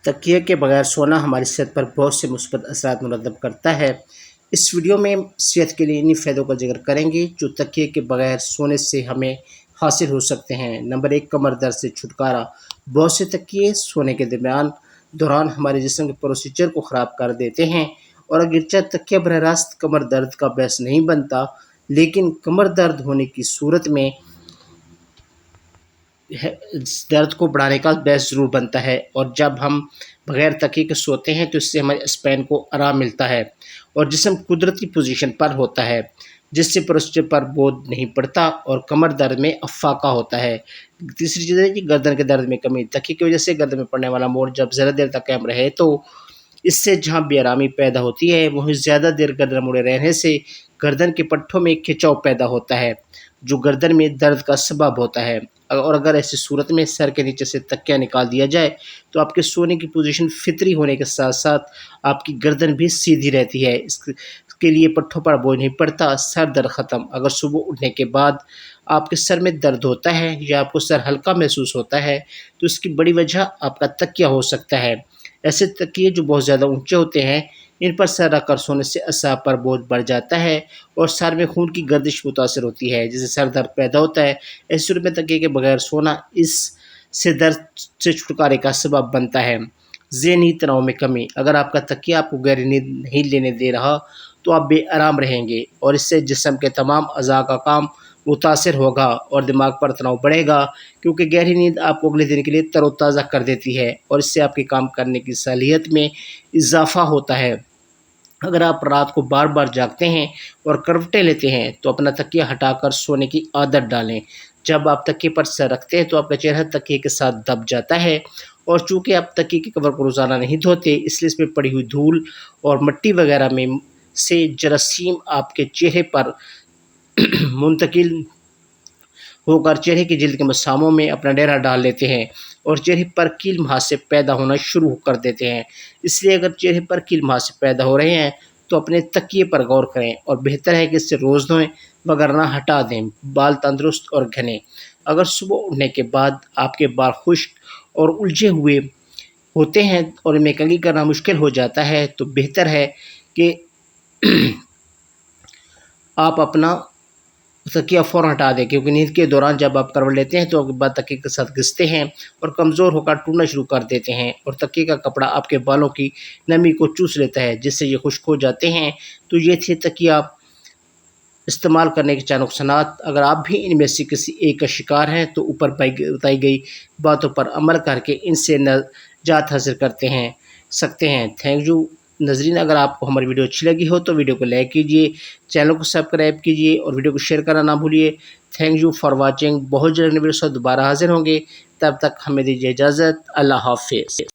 तकिए के बगैर सोना हमारी सेहत पर बहुत से मुस्बत असरात मुरतब करता है। इस वीडियो में सेहत के लिए इन्हीं फ़ायदों का जिक्र करेंगे जो तकिए के बगैर सोने से हमें हासिल हो सकते हैं। नंबर 1, कमर दर्द से छुटकारा। बहुत से तकिए सोने के दौरान हमारे जिस्म के प्रोसीजर को ख़राब कर देते हैं और अगरचे तकिया बरह रास्त कमर दर्द का बायस नहीं बनता, लेकिन कमर दर्द होने की सूरत में दर्द को बढ़ाने का बायस ज़रूर बनता है। और जब हम बग़ैर तकिए के सोते हैं तो इससे हमारे स्पाइन को आराम मिलता है और जिस्म कुदरती पोजीशन पर होता है, जिससे प्रोस्टेट पर बोझ नहीं पड़ता और कमर दर्द में अफाका होता है। तीसरी चीज़ है कि गर्दन के दर्द में कमी। तकिए की वजह से गर्दन में पड़ने वाला मोड़ जब ज़्यादा देर तक कायम रहे तो इससे जहाँ बेआरामी पैदा होती है, वहीं ज़्यादा देर गर्दन मुड़े रहने से गर्दन के पट्ठों में खिंचाव पैदा होता है, जो गर्दन में दर्द का सबब होता है। और अगर ऐसी सूरत में सर के नीचे से तकिया निकाल दिया जाए तो आपके सोने की पोजीशन फितरी होने के साथ साथ आपकी गर्दन भी सीधी रहती है। इसके लिए पट्ठों पर बोझ नहीं पड़ता, सर दर्द ख़त्म। अगर सुबह उठने के बाद आपके सर में दर्द होता है या आपको सर हल्का महसूस होता है तो इसकी बड़ी वजह आपका तकिया हो सकता है। ऐसे तकिए जो बहुत ज़्यादा ऊंचे होते हैं, इन पर सर रखकर सोने से असाब पर बोझ बढ़ जाता है और सर में खून की गर्दिश मुतासर होती है, जिससे सर दर्द पैदा होता है। ऐसे सूरत में तकिए के बगैर सोना इस से दर्द से छुटकारे का सबब बनता है। ज़हनी तनाव में कमी। अगर आपका तकिया आपको गहरी नींद नहीं लेने दे रहा तो आप बेआराम रहेंगे और इससे जिस्म के तमाम अज़ा का काम मुतासर होगा और दिमाग पर तनाव बढ़ेगा, क्योंकि गहरी नींद आपको अगले दिन के लिए तरोताज़ा कर देती है और इससे आपके काम करने की सलाहियत में इजाफ़ा होता है। अगर आप रात को बार बार जागते हैं और करवटें लेते हैं तो अपना तकिया हटाकर सोने की आदत डालें। जब आप तकिए पर सर रखते हैं तो आपका चेहरा तकिए के साथ दब जाता है और चूँकि आप तकिए के कवर को रोज़ाना नहीं धोते, इसलिए इसमें पड़ी हुई धूल और मिट्टी वगैरह में से जरासीम आपके चेहरे पर मुंतकिल होकर चेहरे की जिल्द के मसामों में अपना डेरा डाल लेते हैं और चेहरे पर कील मुहासे पैदा होना शुरू कर देते हैं। इसलिए अगर चेहरे पर कील मुहासे पैदा हो रहे हैं तो अपने तकिए पर गौर करें और बेहतर है कि इससे रोज़ धोएं वगरना हटा दें। बाल तंदुरुस्त और घने। अगर सुबह उठने के बाद आपके बाल खुश्क और उलझे हुए होते हैं और इनमें कंघी करना मुश्किल हो जाता है तो बेहतर है कि आप अपना तकिया फ़ौरन हटा दें, क्योंकि नींद के दौरान जब आप करवट लेते हैं तो आपके बाद तकिए के साथ घिसते हैं और कमज़ोर होकर टूटना शुरू कर देते हैं और तकिए का कपड़ा आपके बालों की नमी को चूस लेता है, जिससे ये खुश्क हो जाते हैं। तो ये थे तकिया इस्तेमाल करने के 4 नुकसानात। अगर आप भी इनमें से किसी एक का शिकार हैं तो ऊपर बताई गई बातों पर अमल करके इनसे निजात हासिल सकते हैं। थैंक यू नाज़रीन। अगर आपको हमारी वीडियो अच्छी लगी हो तो वीडियो को लाइक कीजिए, चैनल को सब्सक्राइब कीजिए और वीडियो को शेयर करना ना भूलिए। Thank you for watching. बहुत जल्द वीडियो के साथ दोबारा हाजिर होंगे, तब तक हमें दीजिए इजाज़त। अल्लाह हाफ़िज़।